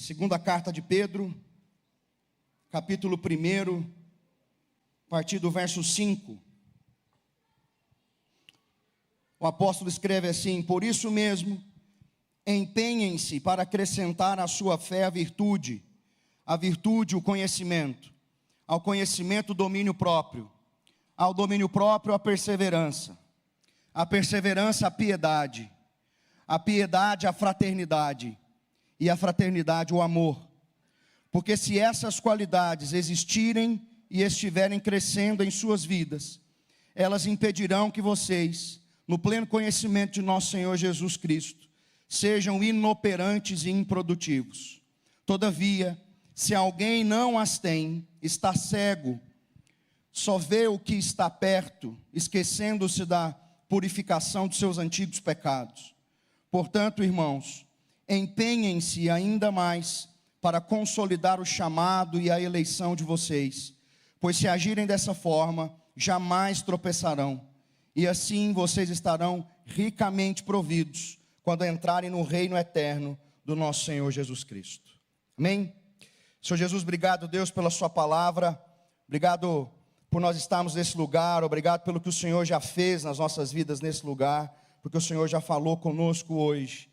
Segunda carta de Pedro, capítulo 1, a partir do verso 5. O apóstolo escreve assim: por isso mesmo, empenhem-se para acrescentar à sua fé a virtude o conhecimento, ao conhecimento o domínio próprio, ao domínio próprio a perseverança a piedade, a fraternidade, e a fraternidade o amor. Porque se essas qualidades existirem e estiverem crescendo em suas vidas, elas impedirão que vocês, no pleno conhecimento de nosso Senhor Jesus Cristo, sejam inoperantes e improdutivos. Todavia, se alguém não as tem, está cego, só vê o que está perto, esquecendo-se da purificação dos seus antigos pecados. Portanto, irmãos, empenhem-se ainda mais para consolidar o chamado e a eleição de vocês, pois se agirem dessa forma, jamais tropeçarão, e assim vocês estarão ricamente providos, quando entrarem no reino eterno do nosso Senhor Jesus Cristo. Amém? Senhor Jesus, obrigado, Deus, pela sua palavra, obrigado por nós estarmos nesse lugar, obrigado pelo que o Senhor já fez nas nossas vidas nesse lugar, porque o Senhor já falou conosco hoje.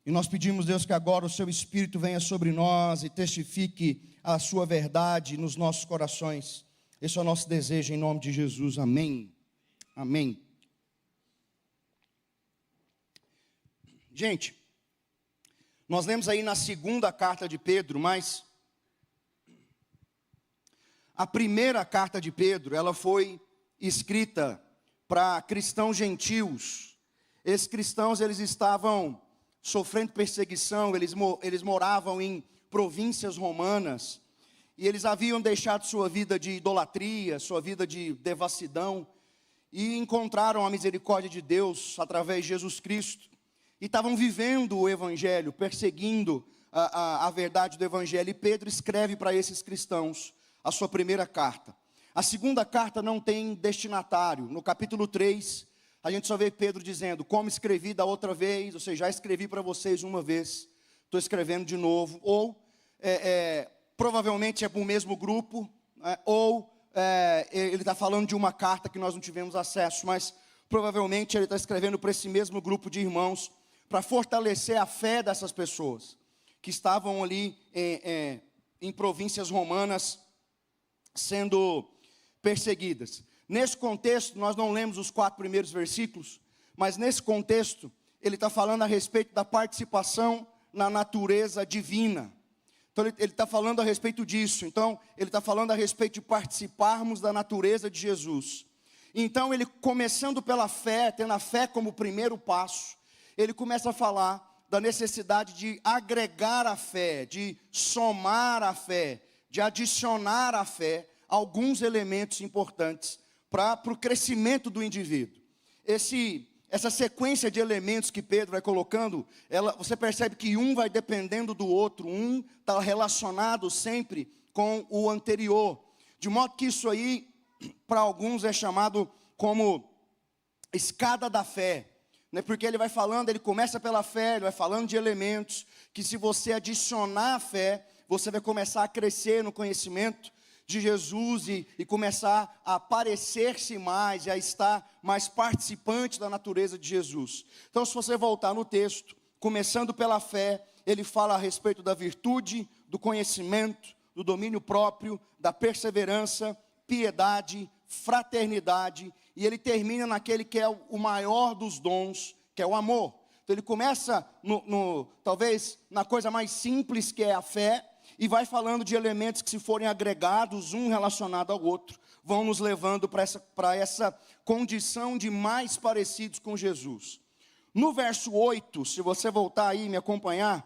E nós pedimos, Deus, que agora o seu Espírito venha sobre nós e testifique a sua verdade nos nossos corações. Esse é o nosso desejo em nome de Jesus, amém. Amém. Gente, nós lemos aí na segunda carta de Pedro, mas a primeira carta de Pedro, ela foi escrita para cristãos gentios. Esses cristãos, eles estavam sofrendo perseguição, eles moravam em províncias romanas, e eles haviam deixado sua vida de idolatria, sua vida de devassidão, e encontraram a misericórdia de Deus através de Jesus Cristo, e estavam vivendo o Evangelho, perseguindo a verdade do Evangelho. E Pedro escreve para esses cristãos a sua primeira carta. A segunda carta não tem destinatário. No capítulo 3, a gente só vê Pedro dizendo: como escrevi da outra vez, ou seja, já escrevi para vocês uma vez, estou escrevendo de novo. Ou, provavelmente é para o mesmo grupo, ele está falando de uma carta que nós não tivemos acesso, mas provavelmente ele está escrevendo para esse mesmo grupo de irmãos, para fortalecer a fé dessas pessoas, que estavam ali em províncias romanas, sendo perseguidas. Nesse contexto, nós não lemos os 4 primeiros versículos, mas nesse contexto, ele está falando a respeito da participação na natureza divina. Então ele está falando a respeito disso. Então ele está falando a respeito de participarmos da natureza de Jesus. Então ele, começando pela fé, tendo a fé como primeiro passo, ele começa a falar da necessidade de agregar a fé, de somar a fé, de adicionar à fé alguns elementos importantes para o crescimento do indivíduo. Essa sequência de elementos que Pedro vai colocando, você percebe que um vai dependendo do outro, um está relacionado sempre com o anterior, de modo que isso aí, para alguns, é chamado como escada da fé, né? Porque ele começa pela fé, ele vai falando de elementos, que se você adicionar a fé, você vai começar a crescer no conhecimento de Jesus e começar a parecer-se mais e a estar mais participante da natureza de Jesus. Então, se você voltar no texto, começando pela fé, ele fala a respeito da virtude, do conhecimento, do domínio próprio, da perseverança, piedade, fraternidade, e ele termina naquele que é o maior dos dons, que é o amor. Então ele começa talvez na coisa mais simples, que é a fé, e vai falando de elementos que, se forem agregados, um relacionado ao outro, vão nos levando para essa condição de mais parecidos com Jesus. No verso 8, se você voltar aí e me acompanhar,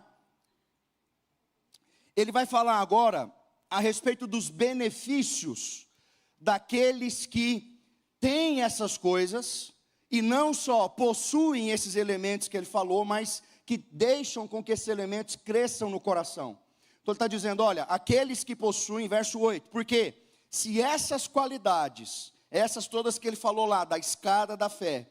ele vai falar agora a respeito dos benefícios daqueles que têm essas coisas, e não só possuem esses elementos que ele falou, mas que deixam com que esses elementos cresçam no coração. Então ele está dizendo, olha, aqueles que possuem, verso 8, porque se essas qualidades, essas todas que ele falou lá, da escada da fé,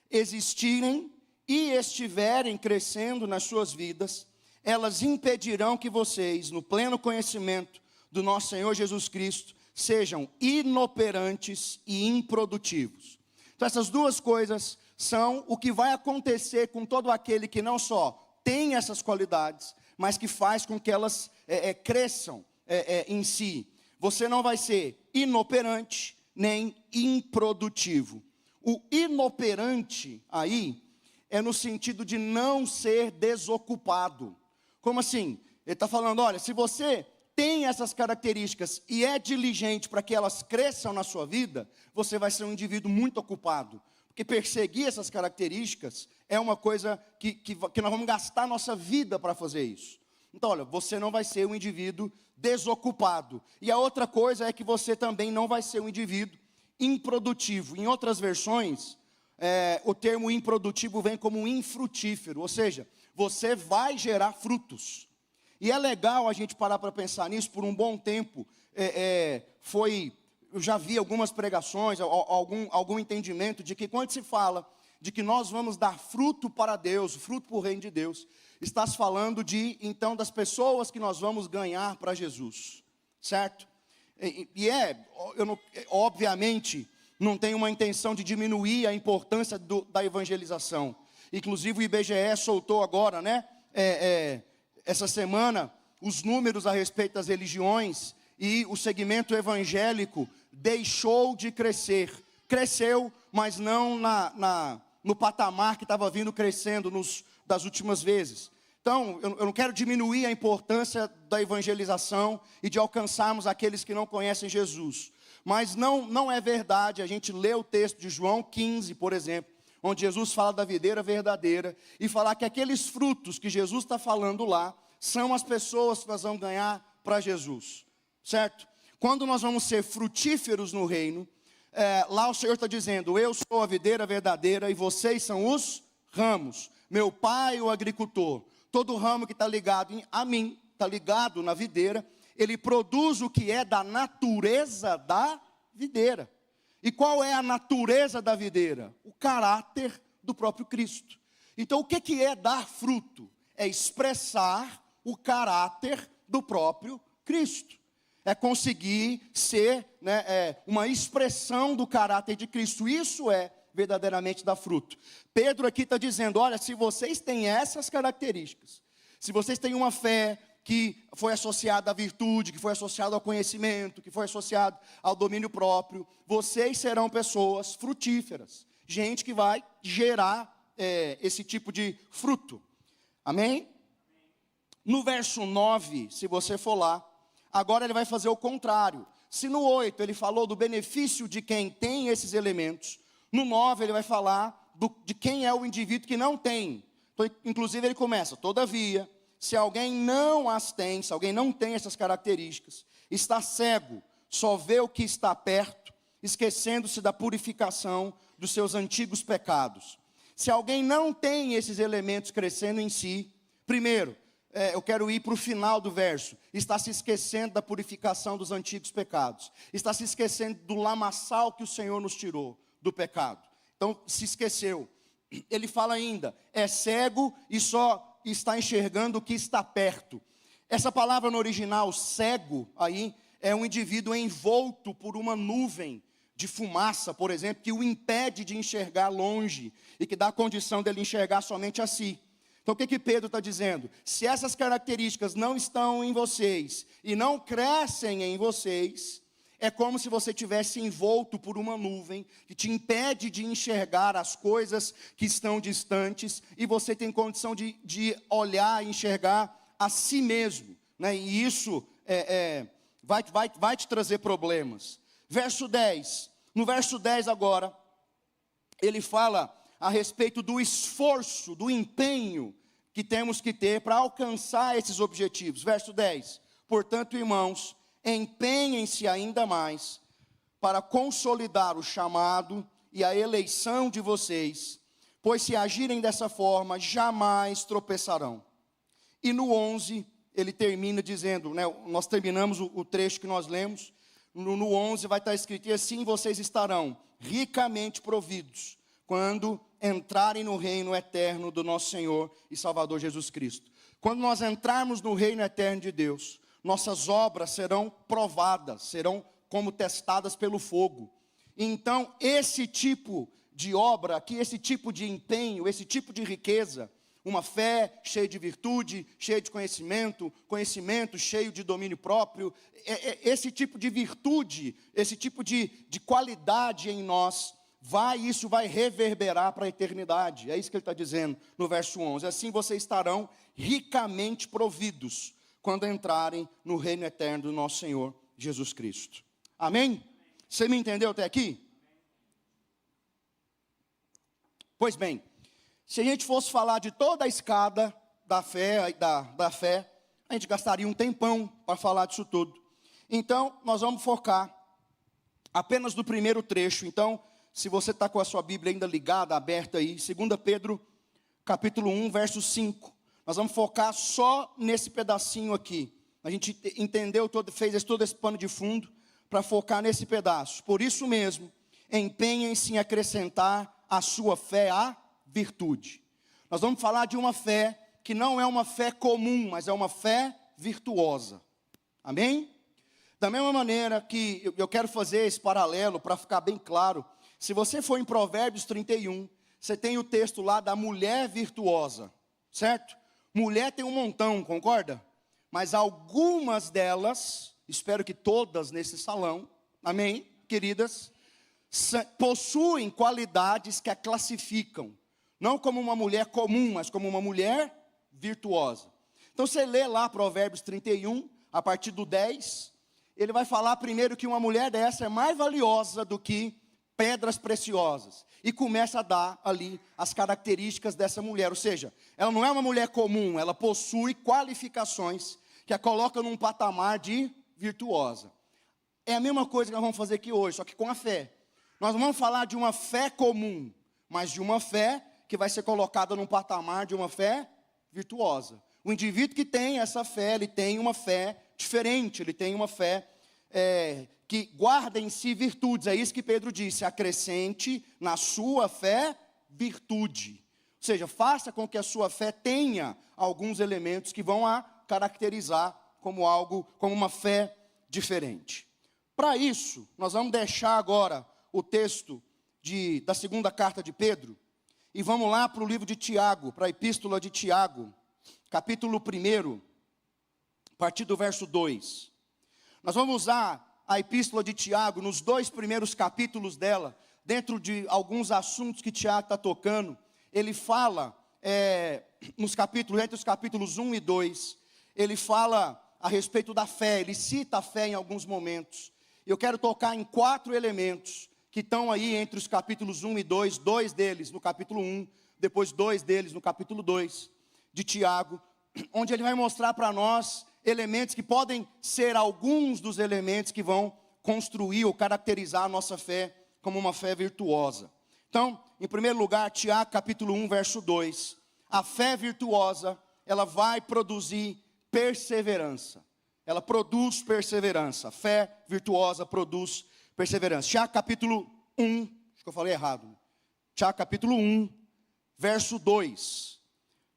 existirem e estiverem crescendo nas suas vidas, elas impedirão que vocês, no pleno conhecimento do nosso Senhor Jesus Cristo, sejam inoperantes e improdutivos. Então essas duas coisas são o que vai acontecer com todo aquele que não só tem essas qualidades, mas que faz com que elas cresçam em si. Você não vai ser inoperante nem improdutivo. O inoperante aí é no sentido de não ser desocupado. Como assim? Ele está falando, olha, se você tem essas características e é diligente para que elas cresçam na sua vida, você vai ser um indivíduo muito ocupado. Porque perseguir essas características é uma coisa que nós vamos gastar nossa vida para fazer isso. Então, olha, você não vai ser um indivíduo desocupado. E a outra coisa é que você também não vai ser um indivíduo improdutivo. Em outras versões, o termo improdutivo vem como infrutífero, ou seja, você vai gerar frutos. E é legal a gente parar para pensar nisso. Por um bom tempo, eu já vi algumas pregações, algum entendimento de que quando se fala de que nós vamos dar fruto para Deus, fruto para o reino de Deus, está se falando então, das pessoas que nós vamos ganhar para Jesus, certo? Obviamente, não tem uma intenção de diminuir a importância da evangelização. Inclusive o IBGE soltou agora, essa semana, os números a respeito das religiões, e o segmento evangélico deixou de crescer. Cresceu, mas não no patamar que estava vindo crescendo das últimas vezes. Então, eu não quero diminuir a importância da evangelização e de alcançarmos aqueles que não conhecem Jesus. Mas não é verdade a gente ler o texto de João 15, por exemplo, onde Jesus fala da videira verdadeira, e falar que aqueles frutos que Jesus está falando lá, são as pessoas que nós vamos ganhar para Jesus, certo? Quando nós vamos ser frutíferos no reino, lá o Senhor está dizendo, eu sou a videira verdadeira e vocês são os ramos, meu pai o agricultor. Todo ramo que está ligado a mim, está ligado na videira, ele produz o que é da natureza da videira. E qual é a natureza da videira? O caráter do próprio Cristo. Então o que é dar fruto? É expressar o caráter do próprio Cristo. É conseguir ser uma expressão do caráter de Cristo. Isso é verdadeiramente dar fruto. Pedro aqui está dizendo, olha, se vocês têm essas características, se vocês têm uma fé que foi associada à virtude, que foi associada ao conhecimento, que foi associada ao domínio próprio, vocês serão pessoas frutíferas. Gente que vai gerar esse tipo de fruto. Amém? No verso 9, se você for lá, agora ele vai fazer o contrário. Se no 8 ele falou do benefício de quem tem esses elementos, no 9 ele vai falar de quem é o indivíduo que não tem. Então, inclusive ele começa, todavia, se alguém não as tem, se alguém não tem essas características, está cego, só vê o que está perto, esquecendo-se da purificação dos seus antigos pecados. Se alguém não tem esses elementos crescendo em si, primeiro, eu quero ir para o final do verso, está se esquecendo da purificação dos antigos pecados, está se esquecendo do lamaçal que o Senhor nos tirou do pecado. Então, se esqueceu. Ele fala ainda, é cego e só está enxergando o que está perto. Essa palavra no original, cego, aí, é um indivíduo envolto por uma nuvem de fumaça, por exemplo, que o impede de enxergar longe e que dá a condição dele enxergar somente a si. Então o que Pedro está dizendo? Se essas características não estão em vocês e não crescem em vocês, é como se você tivesse envolto por uma nuvem que te impede de enxergar as coisas que estão distantes e você tem condição de olhar e enxergar a si mesmo, E isso vai te trazer problemas. Verso 10. No verso 10 agora, ele fala a respeito do esforço, do empenho que temos que ter para alcançar esses objetivos. Verso 10. Portanto, irmãos, empenhem-se ainda mais para consolidar o chamado e a eleição de vocês, pois se agirem dessa forma, jamais tropeçarão. E no 11, ele termina dizendo, nós terminamos o trecho que nós lemos, no 11 vai estar escrito, e assim vocês estarão ricamente providos, quando entrarem no reino eterno do nosso Senhor e Salvador Jesus Cristo. Quando nós entrarmos no reino eterno de Deus, nossas obras serão provadas, serão como testadas pelo fogo. Então, esse tipo de obra aqui, esse tipo de empenho, esse tipo de riqueza, uma fé cheia de virtude, cheia de conhecimento, conhecimento cheio de domínio próprio, esse tipo de virtude, esse tipo de qualidade em nós, isso vai reverberar para a eternidade. É isso que ele está dizendo no verso 11. Assim vocês estarão ricamente providos quando entrarem no reino eterno do nosso Senhor Jesus Cristo. Amém? Você me entendeu até aqui? Pois bem, se a gente fosse falar de toda a escada da fé, a gente gastaria um tempão para falar disso tudo. Então, nós vamos focar apenas no primeiro trecho. Então, se você está com a sua Bíblia ainda ligada, aberta aí, 2 Pedro, capítulo 1, verso 5. Nós vamos focar só nesse pedacinho aqui. A gente entendeu, fez todo esse pano de fundo para focar nesse pedaço. Por isso mesmo, empenhem-se em acrescentar à sua fé a virtude. Nós vamos falar de uma fé que não é uma fé comum, mas é uma fé virtuosa. Amém? Da mesma maneira que eu quero fazer esse paralelo para ficar bem claro. Se você for em Provérbios 31, você tem o texto lá da mulher virtuosa, certo? Mulher tem um montão, concorda? Mas algumas delas, espero que todas nesse salão, amém, queridas, possuem qualidades que a classificam, não como uma mulher comum, mas como uma mulher virtuosa. Então você lê lá Provérbios 31, a partir do 10, ele vai falar primeiro que uma mulher dessa é mais valiosa do que pedras preciosas, e começa a dar ali as características dessa mulher, ou seja, ela não é uma mulher comum, ela possui qualificações que a colocam num patamar de virtuosa. É a mesma coisa que nós vamos fazer aqui hoje, só que com a fé. Nós não vamos falar de uma fé comum, mas de uma fé que vai ser colocada num patamar de uma fé virtuosa. O indivíduo que tem essa fé, ele tem uma fé diferente, ele tem uma fé que guarda em si virtudes. É isso que Pedro disse: acrescente na sua fé virtude. Ou seja, faça com que a sua fé tenha alguns elementos que vão a caracterizar como uma fé diferente. Para isso, nós vamos deixar agora o texto da segunda carta de Pedro, e vamos lá para o livro de Tiago, para a epístola de Tiago, capítulo 1, a partir do verso 2. Nós vamos usar a epístola de Tiago, nos 2 primeiros capítulos dela, dentro de alguns assuntos que Tiago está tocando. Ele fala, entre os capítulos 1 e 2, ele fala a respeito da fé, ele cita a fé em alguns momentos. Eu quero tocar em 4 elementos, que estão aí entre os capítulos 1 e 2, 2 deles no capítulo 1, depois 2 deles no capítulo 2 de Tiago, onde ele vai mostrar para nós elementos que podem ser alguns dos elementos que vão construir ou caracterizar a nossa fé como uma fé virtuosa. Então, em primeiro lugar, Tiago capítulo 1, verso 2. A fé virtuosa, ela vai produzir perseverança. Ela produz perseverança. A fé virtuosa produz perseverança. Tiago capítulo 1, acho que eu falei errado. Tiago capítulo 1, verso 2.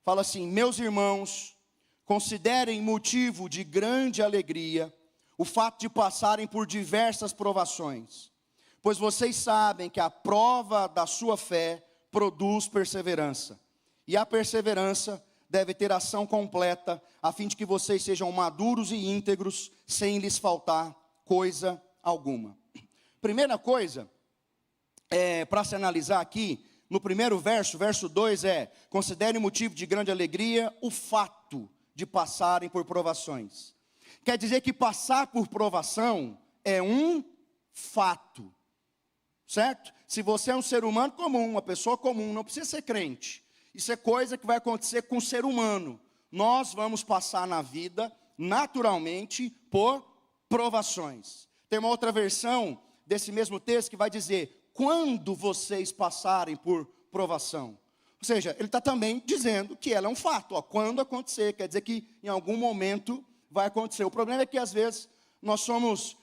Fala assim: meus irmãos, considerem motivo de grande alegria o fato de passarem por diversas provações, pois vocês sabem que a prova da sua fé produz perseverança, e a perseverança deve ter ação completa, a fim de que vocês sejam maduros e íntegros, sem lhes faltar coisa alguma. Primeira coisa, para se analisar aqui, no primeiro verso, verso 2 considere motivo de grande alegria o fato de passarem por provações. Quer dizer que passar por provação é um fato, certo? Se você é um ser humano comum, uma pessoa comum, não precisa ser crente. Isso é coisa que vai acontecer com o ser humano. Nós vamos passar na vida, naturalmente, por provações. Tem uma outra versão desse mesmo texto que vai dizer: quando vocês passarem por provação. Ou seja, ele está também dizendo que ela é um fato. Quando acontecer, quer dizer que em algum momento vai acontecer. O problema é que às vezes nós somos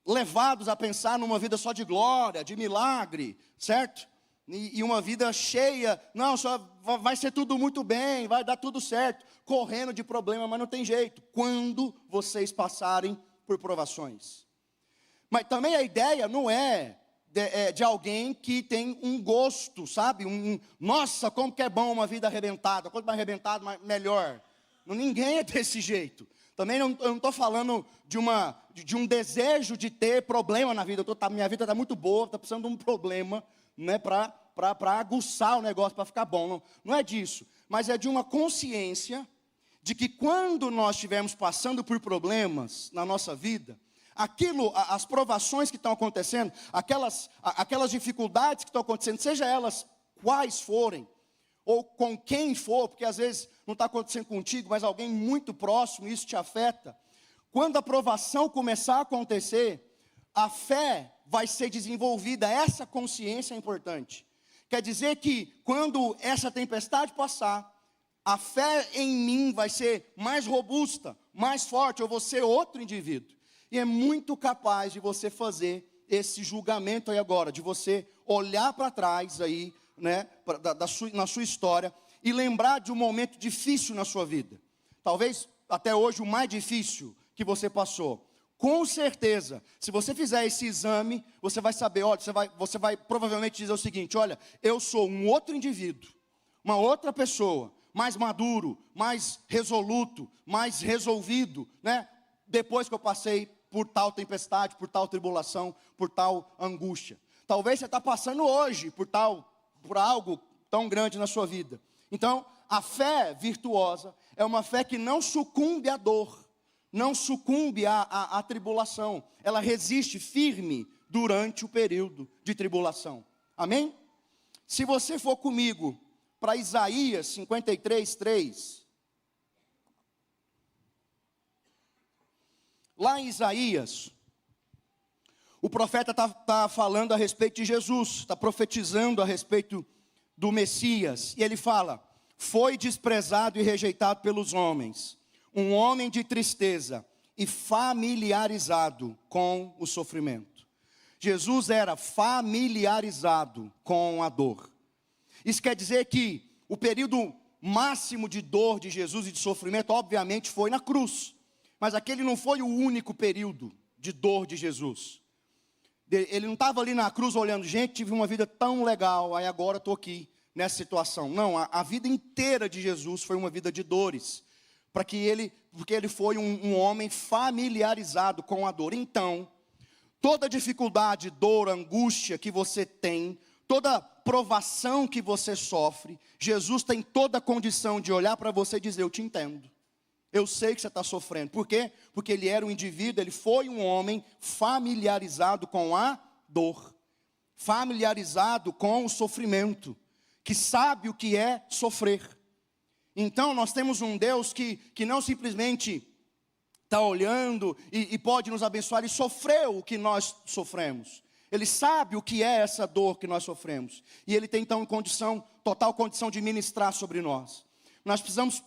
levados a pensar numa vida só de glória, de milagre, certo? e uma vida cheia, não, só vai ser tudo muito bem, vai dar tudo certo, correndo de problema, mas não tem jeito, quando vocês passarem por provações. Mas também a ideia não é de alguém que tem um gosto, sabe? Nossa, como que é bom uma vida arrebentada, quanto mais arrebentado, melhor. Ninguém é desse jeito. Também eu não estou falando de um desejo de ter problema na vida. Minha vida está muito boa, está precisando de um problema, né, para aguçar o negócio, para ficar bom. Não é disso, mas é de uma consciência de que quando nós estivermos passando por problemas na nossa vida, as provações que estão acontecendo, aquelas dificuldades que estão acontecendo, seja elas quais forem, ou com quem for, porque às vezes não está acontecendo contigo, mas alguém muito próximo, isso te afeta. Quando a provação começar a acontecer, a fé vai ser desenvolvida, essa consciência é importante. Quer dizer que quando essa tempestade passar, a fé em mim vai ser mais robusta, mais forte, eu vou ser outro indivíduo. E é muito capaz de você fazer esse julgamento aí agora, de você olhar para trás aí, né, na sua história, e lembrar de um momento difícil na sua vida. Talvez até hoje o mais difícil que você passou. Com certeza, se você fizer esse exame, você vai saber, olha, você vai provavelmente dizer o seguinte: olha, eu sou um outro indivíduo, uma outra pessoa, mais maduro, mais resoluto, mais resolvido, né? Depois que eu passei por tal tempestade, por tal tribulação, por tal angústia. Talvez você está passando hoje por algo tão grande na sua vida. Então, a fé virtuosa é uma fé que não sucumbe à dor, não sucumbe à tribulação. Ela resiste firme durante o período de tribulação. Amém? Se você for comigo para Isaías 53, 3. Lá em Isaías, o profeta está falando a respeito de Jesus, está profetizando a respeito do Messias. E ele fala: foi desprezado e rejeitado pelos homens, um homem de tristeza e familiarizado com o sofrimento. Jesus era familiarizado com a dor. Isso quer dizer que o período máximo de dor de Jesus e de sofrimento, obviamente, foi na cruz. Mas aquele não foi o único período de dor de Jesus. Ele não estava ali na cruz olhando, gente, tive uma vida tão legal, aí agora estou aqui nessa situação. Não, a vida inteira de Jesus foi uma vida de dores. Porque ele foi um homem familiarizado com a dor. Então, toda dificuldade, dor, angústia que você tem, toda provação que você sofre, Jesus tem toda a condição de olhar para você e dizer: eu te entendo. Eu sei que você está sofrendo. Por quê? Porque ele era um indivíduo, ele foi um homem familiarizado com a dor, familiarizado com o sofrimento, que sabe o que é sofrer. Então nós temos um Deus que não simplesmente está olhando e pode nos abençoar, e sofreu o que nós sofremos. Ele sabe o que é essa dor que nós sofremos. E ele tem então total condição de ministrar sobre nós. Nós precisamos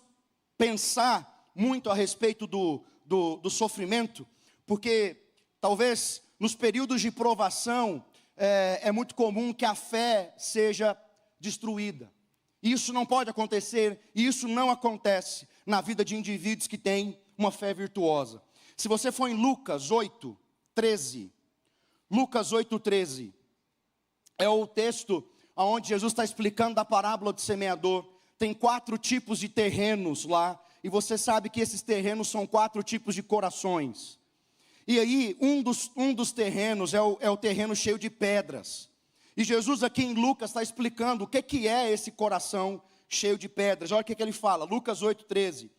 pensar muito a respeito do sofrimento, porque talvez nos períodos de provação é muito comum que a fé seja destruída. Isso não pode acontecer, e isso não acontece na vida de indivíduos que têm uma fé virtuosa. Se você for em Lucas 8, 13, Lucas 8, 13, é o texto onde Jesus está explicando da parábola do semeador. Tem 4 tipos de terrenos lá, e você sabe que esses terrenos são 4 tipos de corações. E aí, um dos terrenos é o terreno cheio de pedras. E Jesus aqui em Lucas está explicando o que é esse coração cheio de pedras. Olha o que ele fala, Lucas 8, 13.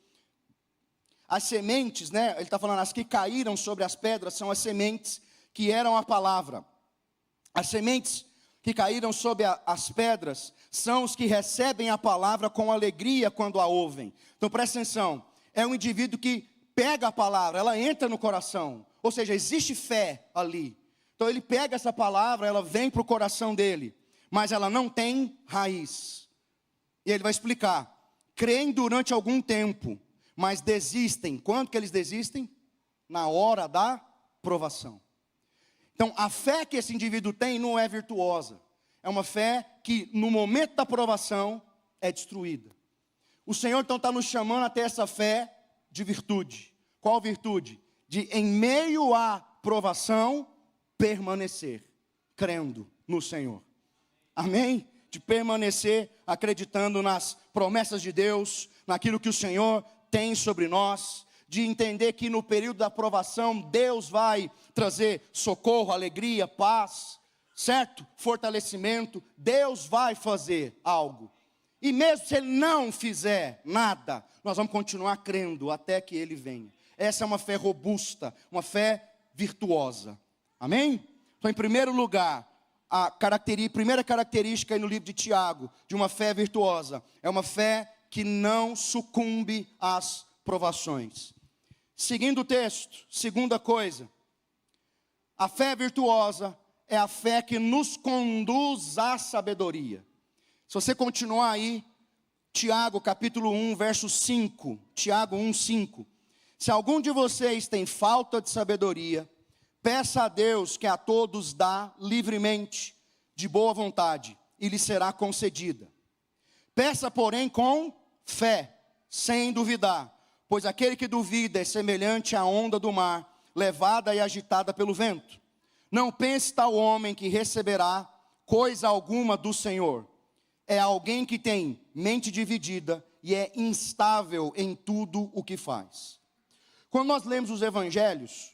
As sementes, né, ele está falando, as que caíram sobre as pedras são as sementes que eram a palavra. As sementes que caíram sobre as pedras são os que recebem a palavra com alegria quando a ouvem. Então presta atenção, é um indivíduo que pega a palavra, ela entra no coração, ou seja, existe fé ali. Então ele pega essa palavra, ela vem para o coração dele, mas ela não tem raiz. E ele vai explicar, creem durante algum tempo, mas desistem. Quando que eles desistem? Na hora da provação. Então, a fé que esse indivíduo tem não é virtuosa. é uma fé que no momento da provação é destruída. O Senhor então está nos chamando a ter essa fé de virtude. Qual virtude? De em meio à provação permanecer, crendo no Senhor. Amém? De permanecer acreditando nas promessas de Deus, naquilo que o Senhor tem sobre nós, de entender que no período da provação Deus vai trazer socorro, alegria, paz, certo? Fortalecimento, Deus vai fazer algo. E mesmo se Ele não fizer nada, nós vamos continuar crendo até que Ele venha. Essa é uma fé robusta, uma fé virtuosa. Amém? Então, em primeiro lugar, a primeira característica aí no livro de Tiago, de uma fé virtuosa, é uma fé que não sucumbe às provações. Seguindo o texto, segunda coisa, a fé virtuosa é a fé que nos conduz à sabedoria. Se você continuar aí, Tiago capítulo 1, verso 5, Tiago 1, 5. Se algum de vocês tem falta de sabedoria, peça a Deus que a todos dá livremente, de boa vontade, e lhe será concedida. Peça, porém, com fé, sem duvidar, pois aquele que duvida é semelhante à onda do mar, levada e agitada pelo vento. Não pense tal homem que receberá coisa alguma do Senhor. É alguém que tem mente dividida e é instável em tudo o que faz. Quando nós lemos os evangelhos,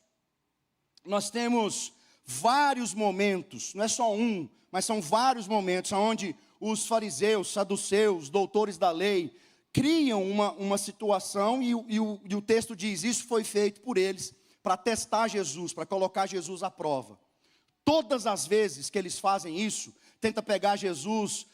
nós temos vários momentos, não é só um, mas são vários momentos onde os fariseus, saduceus, doutores da lei, criam uma situação e o texto diz, isso foi feito por eles para testar Jesus, para colocar Jesus à prova. Todas as vezes que eles fazem isso, tenta pegar Jesus,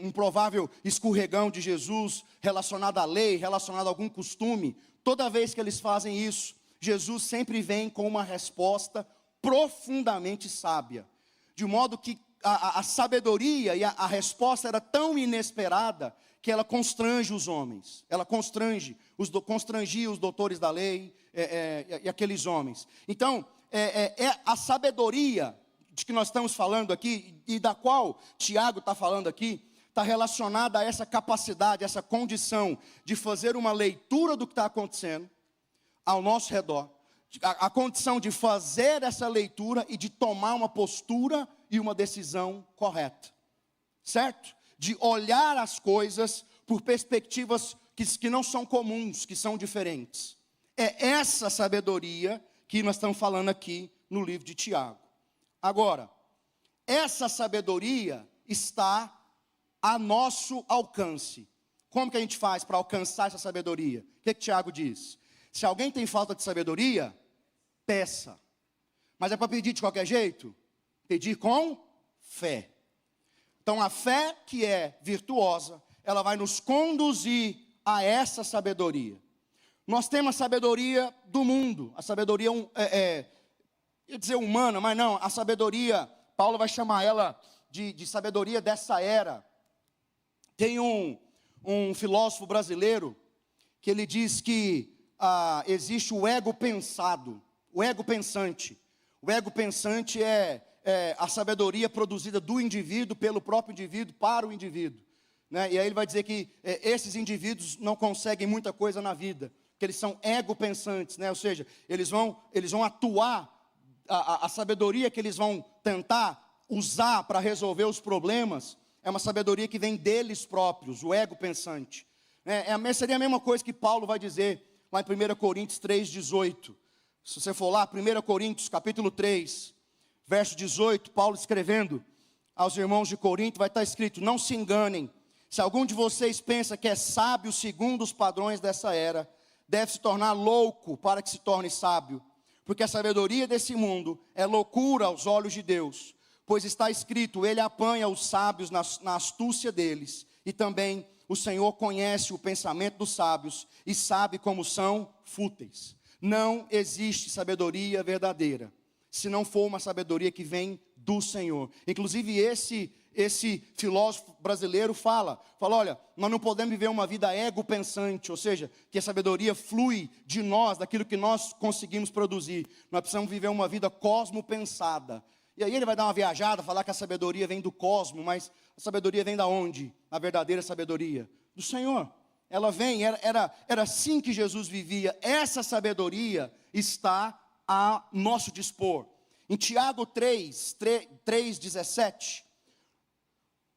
um provável escorregão de Jesus, relacionado à lei, relacionado a algum costume, toda vez que eles fazem isso, Jesus sempre vem com uma resposta profundamente sábia, de modo que a sabedoria e a resposta era tão inesperada, que ela constrange os homens, ela constrangia os doutores da lei e aqueles homens. Então, a sabedoria de que nós estamos falando aqui, e da qual Tiago está falando aqui, está relacionada a essa capacidade, essa condição de fazer uma leitura do que está acontecendo ao nosso redor, a condição de fazer essa leitura e de tomar uma postura e uma decisão correta, certo? De olhar as coisas por perspectivas que não são comuns, que são diferentes. É essa sabedoria que nós estamos falando aqui no livro de Tiago. Agora, essa sabedoria está a nosso alcance. Como que a gente faz para alcançar essa sabedoria? O que Tiago diz? Se alguém tem falta de sabedoria, peça. Mas é para pedir de qualquer jeito? Pedir com fé. Então a fé que é virtuosa, ela vai nos conduzir a essa sabedoria. Nós temos a sabedoria do mundo, a sabedoria, ia dizer humana, mas não, a sabedoria, Paulo vai chamar ela de sabedoria dessa era. Tem um filósofo brasileiro, que ele diz que existe o ego pensado, o ego pensante. O ego pensante é a sabedoria produzida do indivíduo, pelo próprio indivíduo, para o indivíduo, né? E aí ele vai dizer que esses indivíduos não conseguem muita coisa na vida, que eles são ego pensantes, né? Ou seja, eles vão atuar, a sabedoria que eles vão tentar usar para resolver os problemas, é uma sabedoria que vem deles próprios, o ego pensante. Seria a mesma coisa que Paulo vai dizer lá em 1 Coríntios 3,18. Se você for lá, 1 Coríntios capítulo 3, verso 18, Paulo escrevendo aos irmãos de Corinto, vai estar escrito: não se enganem, se algum de vocês pensa que é sábio segundo os padrões dessa era, deve se tornar louco para que se torne sábio, porque a sabedoria desse mundo é loucura aos olhos de Deus, pois está escrito, ele apanha os sábios na astúcia deles, e também o Senhor conhece o pensamento dos sábios, e sabe como são fúteis. Não existe sabedoria verdadeira, se não for uma sabedoria que vem do Senhor. Inclusive esse filósofo brasileiro fala, olha, nós não podemos viver uma vida ego-pensante, ou seja, que a sabedoria flui de nós, daquilo que nós conseguimos produzir. Nós precisamos viver uma vida cosmo-pensada. E aí ele vai dar uma viajada, falar que a sabedoria vem do cosmos, mas a sabedoria vem da onde? A verdadeira sabedoria? Do Senhor. Ela vem, era assim que Jesus vivia. Essa sabedoria está a nosso dispor. Em Tiago 3:17,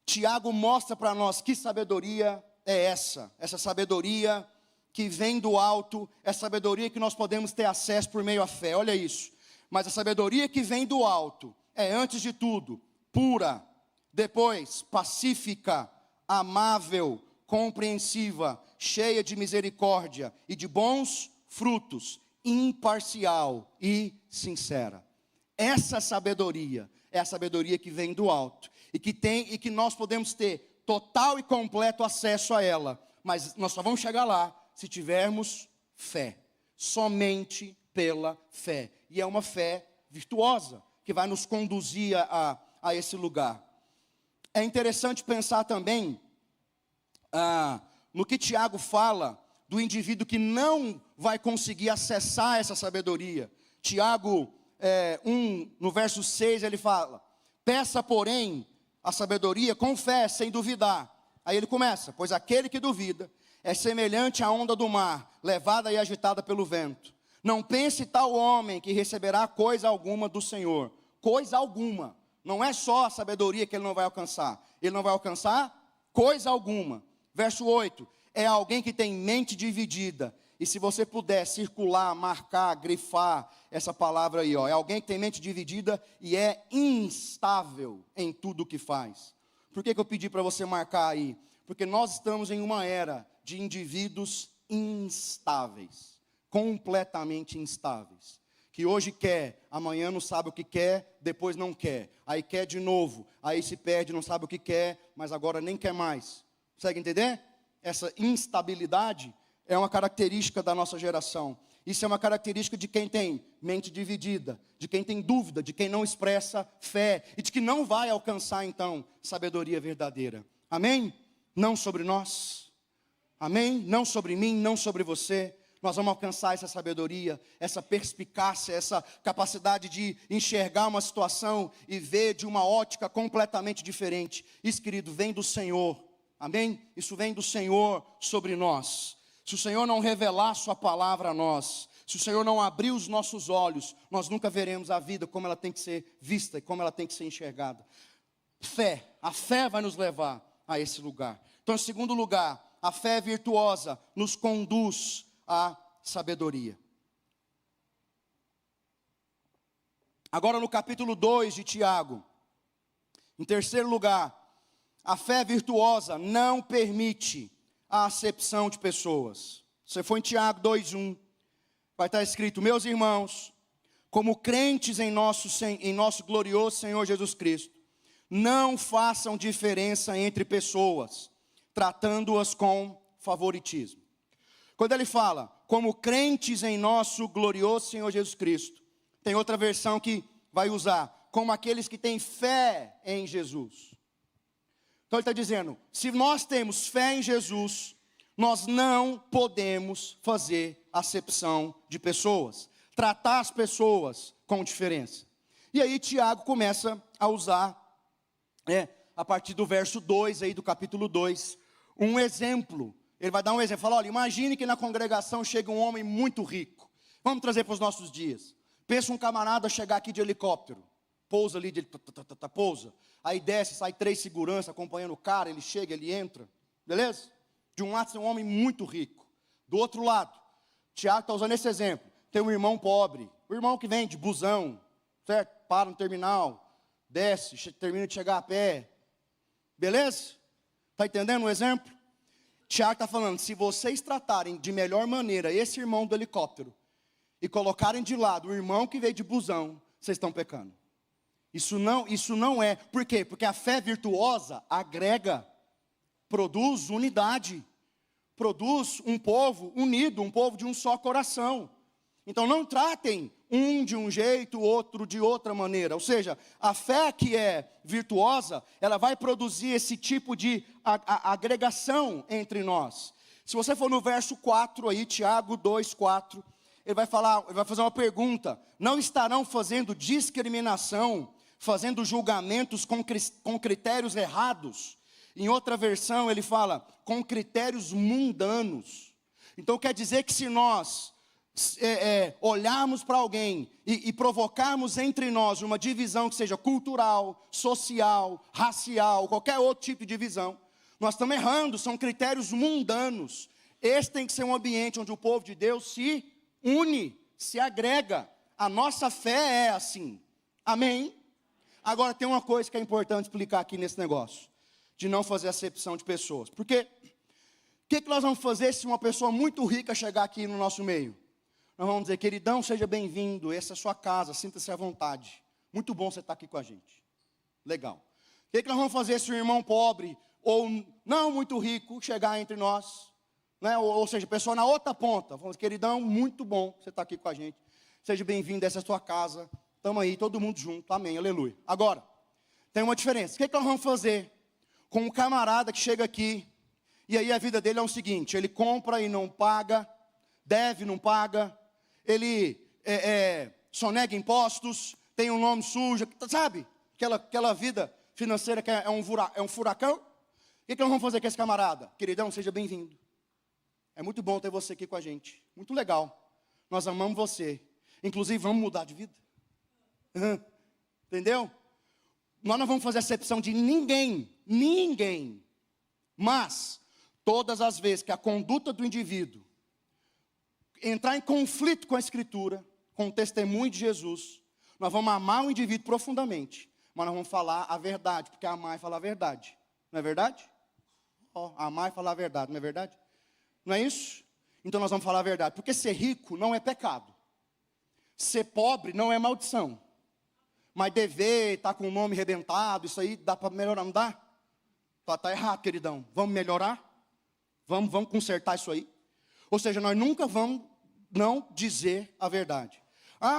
Tiago mostra para nós que sabedoria é essa. Essa sabedoria que vem do alto, é sabedoria que nós podemos ter acesso por meio à fé. Olha isso. Mas a sabedoria que vem do alto é, antes de tudo, pura, depois pacífica, amável, compreensiva, cheia de misericórdia e de bons frutos, imparcial e sincera. Essa sabedoria é a sabedoria que vem do alto e que nós podemos ter total e completo acesso a ela, mas nós só vamos chegar lá se tivermos fé, somente pela fé. E é uma fé virtuosa que vai nos conduzir a esse lugar. É interessante pensar também no que Tiago fala do indivíduo que não vai conseguir acessar essa sabedoria. Tiago 1, no verso 6, ele fala: peça, porém, a sabedoria com fé, sem duvidar. Aí ele começa: pois aquele que duvida é semelhante à onda do mar, levada e agitada pelo vento. Não pense tal homem que receberá coisa alguma do Senhor. Coisa alguma. Não é só a sabedoria que ele não vai alcançar. Ele não vai alcançar coisa alguma. Verso 8. É alguém que tem mente dividida. E se você puder circular, marcar, grifar essa palavra aí, ó, é alguém que tem mente dividida e é instável em tudo o que faz. Por que eu pedi para você marcar aí? Porque nós estamos em uma era de indivíduos instáveis, completamente instáveis, que hoje quer, amanhã não sabe o que quer, depois não quer, aí quer de novo, aí se perde, não sabe o que quer, mas agora nem quer mais. Consegue entender? Essa instabilidade é uma característica da nossa geração. Isso é uma característica de quem tem mente dividida, de quem tem dúvida, de quem não expressa fé e de que não vai alcançar então sabedoria verdadeira. Amém? Não sobre nós. Amém? Não sobre mim, não sobre você. Nós vamos alcançar essa sabedoria, essa perspicácia, essa capacidade de enxergar uma situação e ver de uma ótica completamente diferente. Isso, querido, vem do Senhor. Amém? Isso vem do Senhor sobre nós. Se o Senhor não revelar sua palavra a nós, se o Senhor não abrir os nossos olhos, nós nunca veremos a vida como ela tem que ser vista e como ela tem que ser enxergada. Fé, a fé vai nos levar a esse lugar. Então, em segundo lugar, a fé virtuosa nos conduz à sabedoria. Agora no capítulo 2 de Tiago, em terceiro lugar, a fé virtuosa não permite a acepção de pessoas. Você foi em Tiago 2:1, vai estar escrito: meus irmãos, como crentes em nosso glorioso Senhor Jesus Cristo, não façam diferença entre pessoas, tratando-as com favoritismo. Quando ele fala, como crentes em nosso glorioso Senhor Jesus Cristo, tem outra versão que vai usar, como aqueles que têm fé em Jesus. Então ele está dizendo, se nós temos fé em Jesus, nós não podemos fazer acepção de pessoas, tratar as pessoas com diferença. E aí Tiago começa a usar, a partir do verso 2 aí do capítulo 2, um exemplo. Ele vai dar um exemplo, fala, olha, imagine que na congregação chega um homem muito rico. Vamos trazer para os nossos dias. Pensa um camarada chegar aqui de helicóptero, pousa ali, pousa. Aí desce, sai 3 seguranças acompanhando o cara, ele chega, ele entra, beleza? De um lado tem um homem muito rico. Do outro lado, Tiago está usando esse exemplo. Tem um irmão pobre, o irmão que vem de busão, certo? Para no terminal, desce, termina de chegar a pé. Beleza? Está entendendo o exemplo? Tiago está falando, se vocês tratarem de melhor maneira esse irmão do helicóptero e colocarem de lado o irmão que veio de busão, vocês estão pecando. Isso não é. Por quê? Porque a fé virtuosa agrega, produz unidade, produz um povo unido, um povo de um só coração. Então não tratem um de um jeito, o outro de outra maneira. Ou seja, a fé que é virtuosa, ela vai produzir esse tipo de agregação entre nós. Se você for no verso 4 aí, Tiago 2:4, ele vai fazer uma pergunta. Não estarão fazendo discriminação fazendo julgamentos com critérios errados. Em outra versão ele fala, com critérios mundanos. Então quer dizer que se nós olharmos para alguém e provocarmos entre nós uma divisão que seja cultural, social, racial, qualquer outro tipo de divisão, nós estamos errando, são critérios mundanos. Esse tem que ser um ambiente onde o povo de Deus se une, se agrega. A nossa fé é assim, amém? Agora tem uma coisa que é importante explicar aqui nesse negócio, de não fazer acepção de pessoas, porque o que nós vamos fazer se uma pessoa muito rica chegar aqui no nosso meio? Nós vamos dizer, queridão, seja bem-vindo, essa é a sua casa, sinta-se à vontade. Muito bom você estar aqui com a gente. Legal. O que nós vamos fazer se o irmão pobre, ou não muito rico, chegar entre nós? Né? Ou seja, pessoa na outra ponta. Vamos, queridão, muito bom você estar aqui com a gente. Seja bem-vindo, essa é a sua casa. Estamos aí, todo mundo junto, amém, aleluia. Agora, tem uma diferença. O que nós vamos fazer com um camarada que chega aqui, e aí a vida dele é o seguinte, ele compra e não paga, deve e não paga, ele sonega impostos, tem um nome sujo, sabe? Aquela vida financeira que é um furacão. O que nós vamos fazer com esse camarada? Queridão, seja bem-vindo. É muito bom ter você aqui com a gente. Muito legal. Nós amamos você. Inclusive, vamos mudar de vida. Entendeu? Nós não vamos fazer acepção de ninguém. Ninguém. Mas, todas as vezes que a conduta do indivíduo entrar em conflito com a Escritura, com o testemunho de Jesus, nós vamos amar o indivíduo profundamente, mas nós vamos falar a verdade, porque amar é falar a verdade, não é verdade? Amar é falar a verdade, não é verdade? Não é isso? Então nós vamos falar a verdade, porque ser rico não é pecado, ser pobre não é maldição, mas dever, estar com o nome arrebentado, isso aí dá para melhorar, não dá? Está errado, queridão, vamos melhorar? Vamos consertar isso aí? Ou seja, nós nunca vamos não dizer a verdade.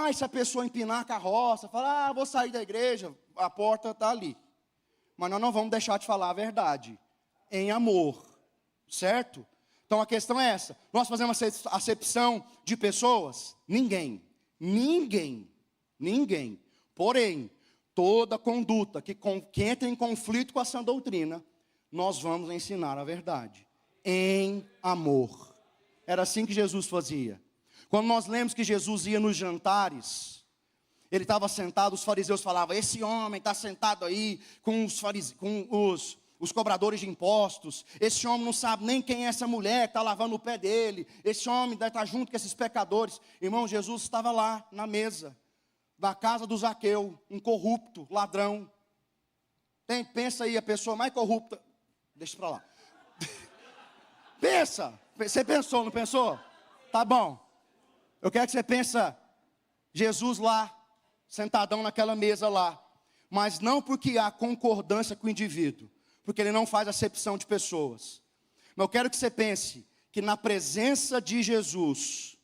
E se a pessoa empinar a carroça, falar, vou sair da igreja, a porta está ali. Mas nós não vamos deixar de falar a verdade, em amor, certo? Então a questão é essa, nós fazemos acepção de pessoas? Ninguém. Porém, toda conduta que entra em conflito com a sã doutrina, nós vamos ensinar a verdade, em amor. Era assim que Jesus fazia. Quando nós lemos que Jesus ia nos jantares, ele estava sentado, os fariseus falavam, esse homem está sentado aí com os cobradores de impostos, esse homem não sabe nem quem é essa mulher que está lavando o pé dele, esse homem deve estar junto com esses pecadores. Irmão, Jesus estava lá na mesa, da casa do Zaqueu, um corrupto, ladrão. Pensa aí, a pessoa mais corrupta, deixa para lá. Pensa, você pensou, não pensou? Tá bom. Eu quero que você pense, Jesus lá, sentadão naquela mesa lá. Mas não porque há concordância com o indivíduo, porque ele não faz acepção de pessoas. Mas eu quero que você pense que na presença de Jesus,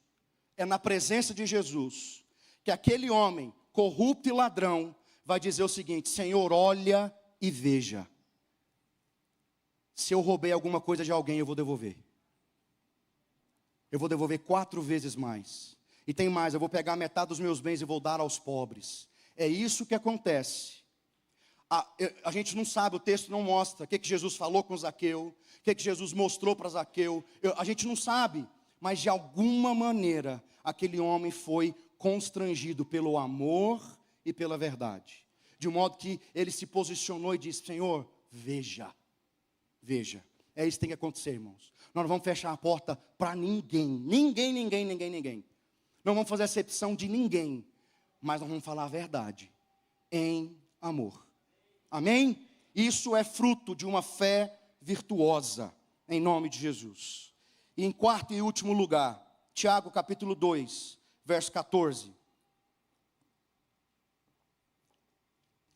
é na presença de Jesus, que aquele homem, corrupto e ladrão, vai dizer o seguinte, Senhor, olha e veja. Se eu roubei alguma coisa de alguém, eu vou devolver. Eu vou devolver 4 vezes mais. E tem mais, eu vou pegar metade dos meus bens e vou dar aos pobres. É isso que acontece. A gente não sabe, o texto não mostra o que Jesus falou com Zaqueu, o que Jesus mostrou para Zaqueu. A gente não sabe, mas de alguma maneira, aquele homem foi constrangido pelo amor e pela verdade. De modo que ele se posicionou e disse, Senhor, veja. Veja, é isso que tem que acontecer, irmãos. Nós não vamos fechar a porta para ninguém. Ninguém. Não vamos fazer acepção de ninguém. Mas nós vamos falar a verdade. Em amor. Amém? Isso é fruto de uma fé virtuosa. Em nome de Jesus. E em quarto e último lugar. Tiago capítulo 2, verso 14.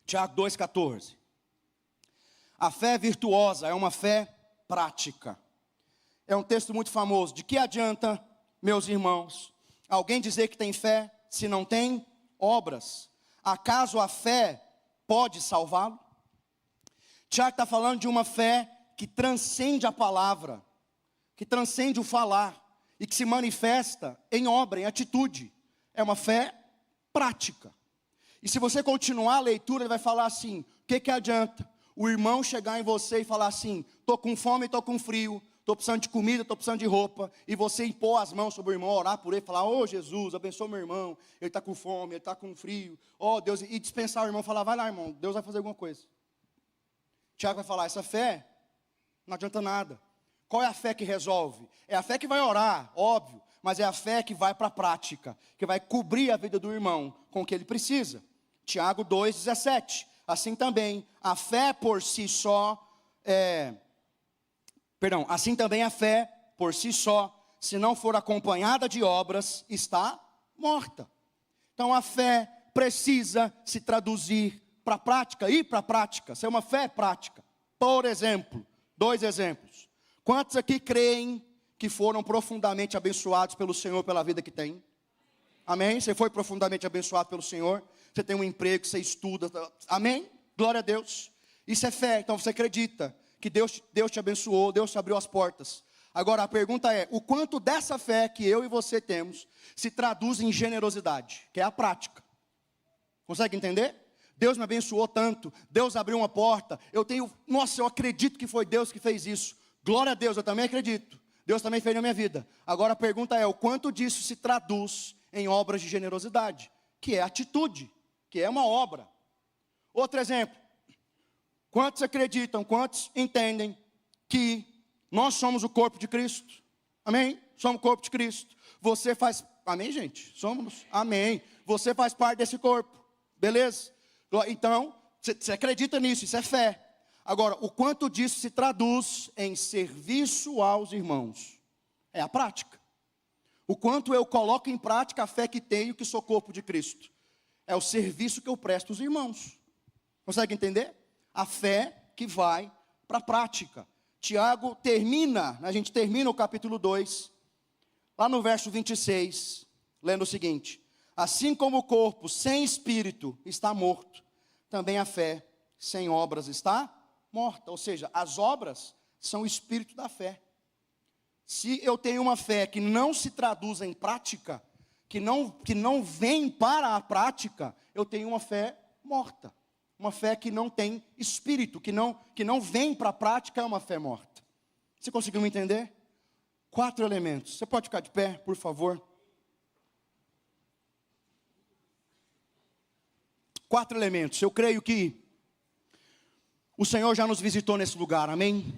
Tiago 2, 14. A fé virtuosa é uma fé prática. É um texto muito famoso. De que adianta, meus irmãos, alguém dizer que tem fé se não tem obras? Acaso a fé pode salvá-lo? Tiago está falando de uma fé que transcende a palavra, que transcende o falar e que se manifesta em obra, em atitude. É uma fé prática. E se você continuar a leitura, ele vai falar assim: o que adianta o irmão chegar em você e falar assim: estou com fome, estou com frio, estou precisando de comida, estou precisando de roupa, e você impor as mãos sobre o irmão, orar por ele, falar: ô Jesus, abençoa meu irmão, ele está com fome, ele está com frio, ó Deus, e dispensar o irmão, falar: vai lá irmão, Deus vai fazer alguma coisa. Tiago vai falar: essa fé não adianta nada. Qual é a fé que resolve? É a fé que vai orar, óbvio, mas é a fé que vai para a prática, que vai cobrir a vida do irmão com o que ele precisa. Tiago 2,17. Assim também, a fé por si só, assim também a fé por si só, se não for acompanhada de obras, está morta. Então a fé precisa se traduzir para a prática, ir para a prática, ser uma fé prática. Por exemplo, 2 exemplos. Quantos aqui creem que foram profundamente abençoados pelo Senhor pela vida que tem? Amém? Você foi profundamente abençoado pelo Senhor? Você tem um emprego, você estuda, amém? Glória a Deus. Isso é fé, então você acredita que Deus te abençoou, Deus te abriu as portas. Agora a pergunta é: o quanto dessa fé que eu e você temos se traduz em generosidade, que é a prática? Consegue entender? Deus me abençoou tanto, Deus abriu uma porta, eu acredito que foi Deus que fez isso. Glória a Deus, eu também acredito. Deus também fez na minha vida. Agora a pergunta é: o quanto disso se traduz em obras de generosidade, que é atitude, que é uma obra. Outro exemplo: quantos acreditam, quantos entendem que nós somos o corpo de Cristo? Amém? Somos o corpo de Cristo. Você faz, amém gente? Somos, amém. Você faz parte desse corpo, beleza? Então, você acredita nisso, isso é fé. Agora, o quanto disso se traduz em serviço aos irmãos? É a prática. O quanto eu coloco em prática a fé que tenho, que sou corpo de Cristo. É o serviço que eu presto aos irmãos. Consegue entender? A fé que vai para a prática. Tiago a gente termina o capítulo 2, lá no verso 26, lendo o seguinte: assim como o corpo sem espírito está morto, também a fé sem obras está morta. Ou seja, as obras são o espírito da fé. Se eu tenho uma fé que não se traduz em prática, que não vem para a prática, eu tenho uma fé morta. Uma fé que não tem espírito, que não vem para a prática, é uma fé morta. Você conseguiu me entender? 4 elementos. Você pode ficar de pé, por favor? 4 elementos. Eu creio que o Senhor já nos visitou nesse lugar, amém?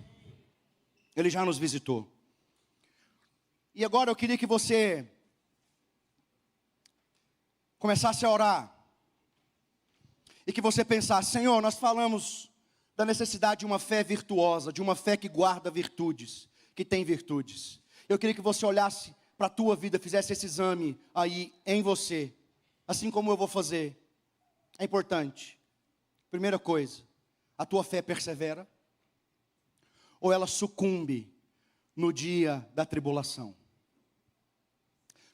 Ele já nos visitou. E agora eu queria que você começasse a orar. E que você pensasse: Senhor, nós falamos da necessidade de uma fé virtuosa, de uma fé que guarda virtudes, que tem virtudes. Eu queria que você olhasse para a tua vida, fizesse esse exame aí em você, assim como eu vou fazer. É importante. Primeira coisa: a tua fé persevera? Ou ela sucumbe no dia da tribulação?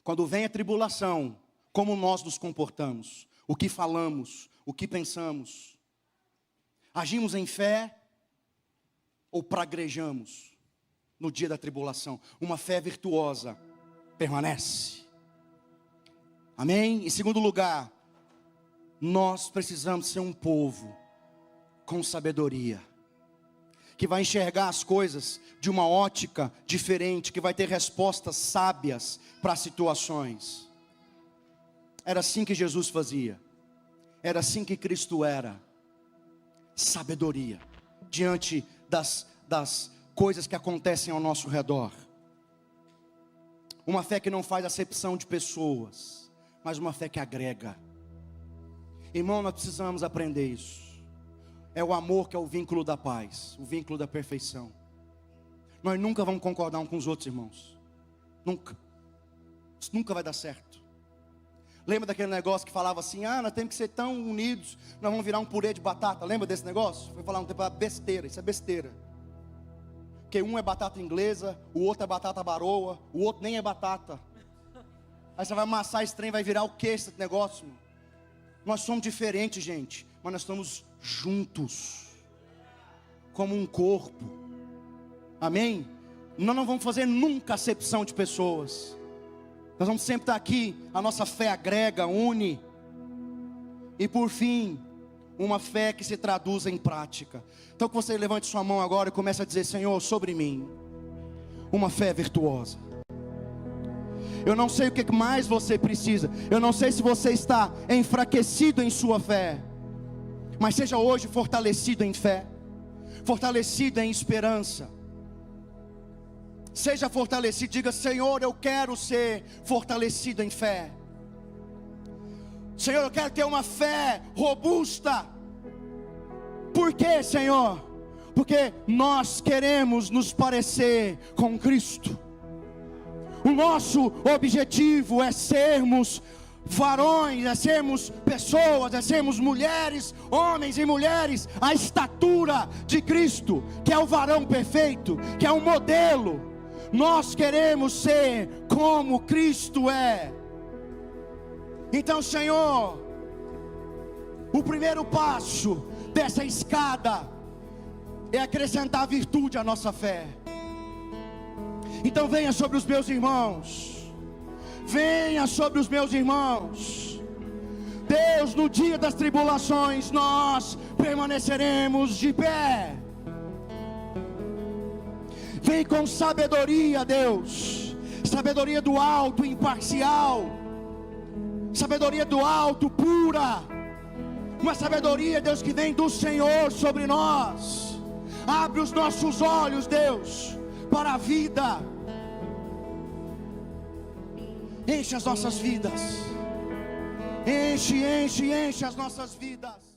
Quando vem a tribulação, como nós nos comportamos? O que falamos? O que pensamos? Agimos em fé ou praguejamos no dia da tribulação? Uma fé virtuosa permanece. Amém? Em segundo lugar, nós precisamos ser um povo com sabedoria, que vai enxergar as coisas de uma ótica diferente, que vai ter respostas sábias para situações. Era assim que Jesus fazia. Era assim que Cristo era. Sabedoria diante das coisas que acontecem ao nosso redor. Uma fé que não faz acepção de pessoas, mas uma fé que agrega. Irmão, nós precisamos aprender isso. É o amor que é o vínculo da paz, o vínculo da perfeição. Nós nunca vamos concordar uns com os outros, irmãos. Nunca. Isso nunca vai dar certo. Lembra daquele negócio que falava assim: nós temos que ser tão unidos, nós vamos virar um purê de batata. Lembra desse negócio? Foi falar um tempo, besteira, isso é besteira. Porque um é batata inglesa, o outro é batata baroa, o outro nem é batata. Aí você vai amassar esse trem, vai virar o que esse negócio? Nós somos diferentes, gente, mas nós estamos juntos, como um corpo. Amém? Nós não vamos fazer nunca acepção de pessoas. Nós vamos sempre estar aqui, a nossa fé agrega, une. E por fim, uma fé que se traduz em prática. Então que você levante sua mão agora e comece a dizer: Senhor, sobre mim, uma fé virtuosa. Eu não sei o que mais você precisa. Eu não sei se você está enfraquecido em sua fé. Mas seja hoje fortalecido em fé, fortalecido em esperança. Seja fortalecido, diga: Senhor, eu quero ser fortalecido em fé. Senhor, eu quero ter uma fé robusta. Por quê, Senhor? Porque nós queremos nos parecer com Cristo. O nosso objetivo é sermos varões, é sermos pessoas, é sermos mulheres, homens e mulheres, à estatura de Cristo, que é o varão perfeito, que é o modelo. Nós queremos ser como Cristo é. Então, Senhor, o primeiro passo dessa escada é acrescentar virtude à nossa fé. Então venha sobre os meus irmãos, venha sobre os meus irmãos. Deus, no dia das tribulações nós permaneceremos de pé. Vem com sabedoria, Deus, sabedoria do alto, imparcial, sabedoria do alto, pura, uma sabedoria, Deus, que vem do Senhor sobre nós. Abre os nossos olhos, Deus, para a vida. Enche as nossas vidas. Enche as nossas vidas.